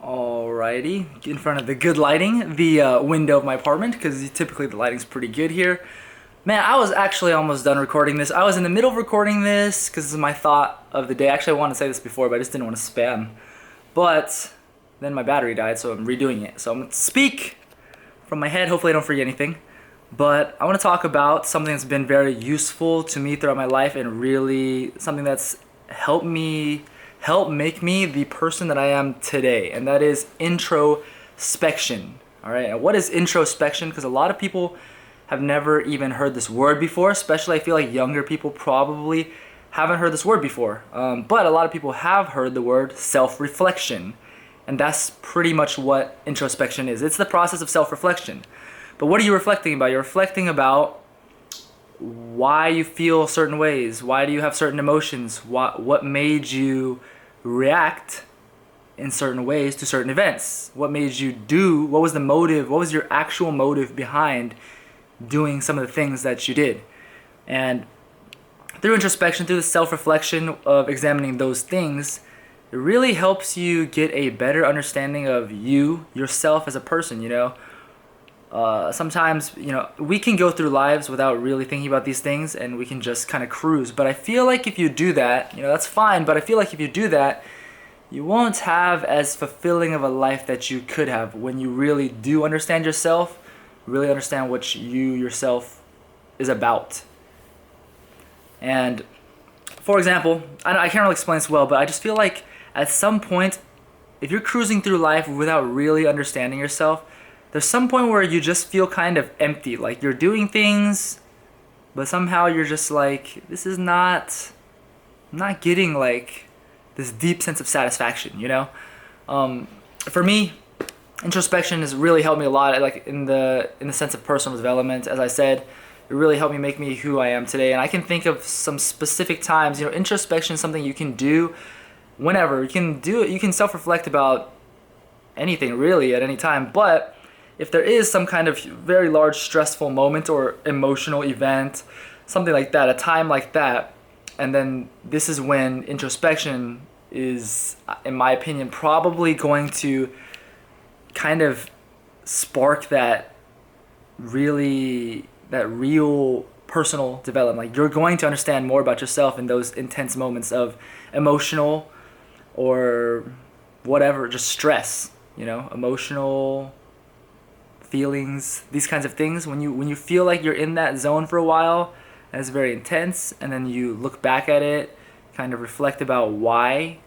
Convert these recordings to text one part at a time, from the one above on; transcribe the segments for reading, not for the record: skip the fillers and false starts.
Alrighty, get in front of the good lighting, the window of my apartment, because typically the lighting's pretty good here. Man, I was actually almost done recording this. I was in the middle of recording this because this is my thought of the day. Actually, I wanted to say this before, but I just didn't want to spam. But then my battery died, so I'm redoing it. So I'm going to speak from my head. Hopefully I don't forget anything. But I want to talk about something that's been very useful to me throughout my life and really something that's helped make me the person that I am today, and that is introspection. All right, and what is introspection? Because a lot of people have never even heard this word before, especially I feel like younger people probably haven't heard this word before. But a lot of people have heard the word self-reflection, and that's pretty much what introspection is. It's the process of self-reflection. But what are you reflecting about? You're reflecting about why you feel certain ways. Why do you have certain emotions? What made you react in certain ways to certain events? What made you do? What was the motive? What was your actual motive behind doing some of the things that you did? And through introspection, through the self-reflection of examining those things, it really helps you get a better understanding of yourself as a person, sometimes, we can go through lives without really thinking about these things and we can just kind of cruise. But I feel like if you do that, that's fine. But I feel like if you do that, you won't have as fulfilling of a life that you could have when you really do understand yourself, really understand what yourself is about. And for example, I can't really explain this well, but I just feel like at some point, if you're cruising through life without really understanding yourself, there's some point where you just feel kind of empty. Like you're doing things, but somehow you're just like, this is I'm not getting like this deep sense of satisfaction, For me, introspection has really helped me a lot, like in the sense of personal development. As I said, it really helped me make me who I am today. And I can think of some specific times, introspection is something you can do whenever. You can do it, you can self-reflect about anything really at any time, but if there is some kind of very large stressful moment or emotional event, something like that, a time like that, and then this is when introspection is, in my opinion, probably going to kind of spark that real personal development. Like you're going to understand more about yourself in those intense moments of emotional or whatever, just stress, emotional feelings, these kinds of things. When you feel like you're in that zone for a while and it's very intense, and then you look back at it, kind of reflect about why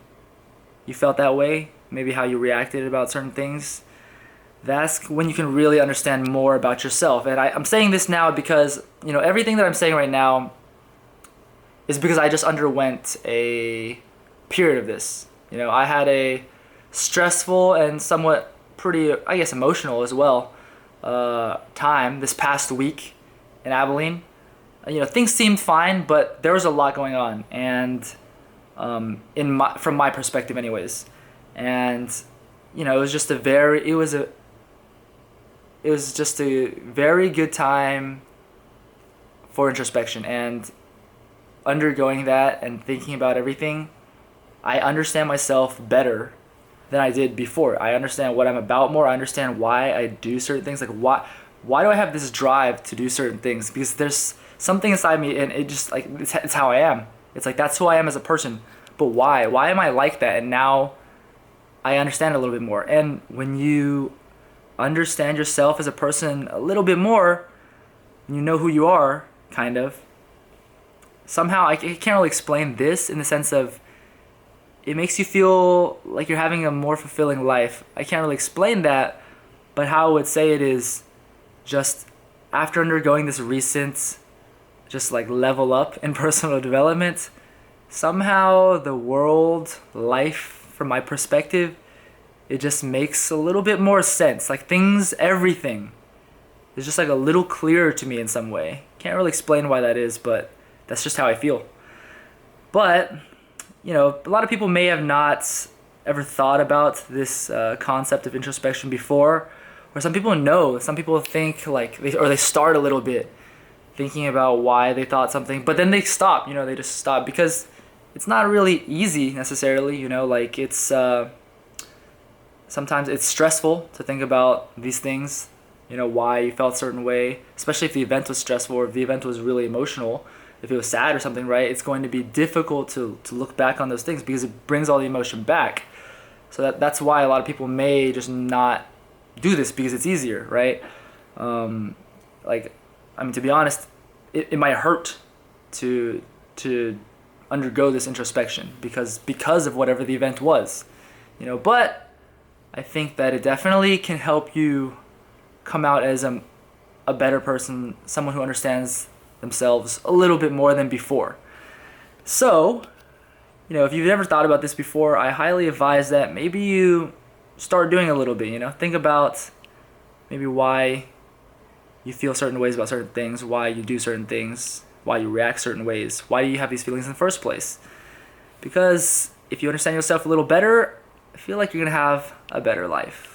you felt that way, maybe how you reacted about certain things, that's when you can really understand more about yourself. And I'm saying this now because everything that I'm saying right now is because I just underwent a period of this. I had a stressful and somewhat pretty, I guess, emotional as well time this past week in Abilene. Things seemed fine, but there was a lot going on, and from my perspective, anyways. And it was just a very good time for introspection and undergoing that and thinking about everything. I understand myself better than I did before. I understand what I'm about more. I understand why I do certain things. Like why do I have this drive to do certain things? Because there's something inside me, and it just like it's how I am. It's like that's who I am as a person. But why? Why am I like that? And now I understand a little bit more. And when you understand yourself as a person a little bit more, you know who you are, kind of. Somehow I can't really explain this in the sense of it makes you feel like you're having a more fulfilling life. I can't really explain that, but how I would say it is just after undergoing this recent just like level up in personal development, somehow the world, life, from my perspective, it just makes a little bit more sense. Like everything is just like a little clearer to me in some way. Can't really explain why that is, but that's just how I feel. But a lot of people may have not ever thought about this concept of introspection before, or some people know. Some people think they start a little bit thinking about why they thought something, but then they stop. They just stop because it's not really easy necessarily. It's sometimes it's stressful to think about these things, why you felt a certain way, especially if the event was stressful or if the event was really emotional. If it was sad or something, right, it's going to be difficult to look back on those things because it brings all the emotion back. So that's why a lot of people may just not do this because it's easier, right? To be honest, it might hurt to undergo this introspection because of whatever the event was, but I think that it definitely can help you come out as a better person, someone who understands themselves a little bit more than before. So, if you've never thought about this before, I highly advise that maybe you start doing a little bit, think about maybe why you feel certain ways about certain things, why you do certain things, why you react certain ways, why do you have these feelings in the first place. Because if you understand yourself a little better, I feel like you're going to have a better life.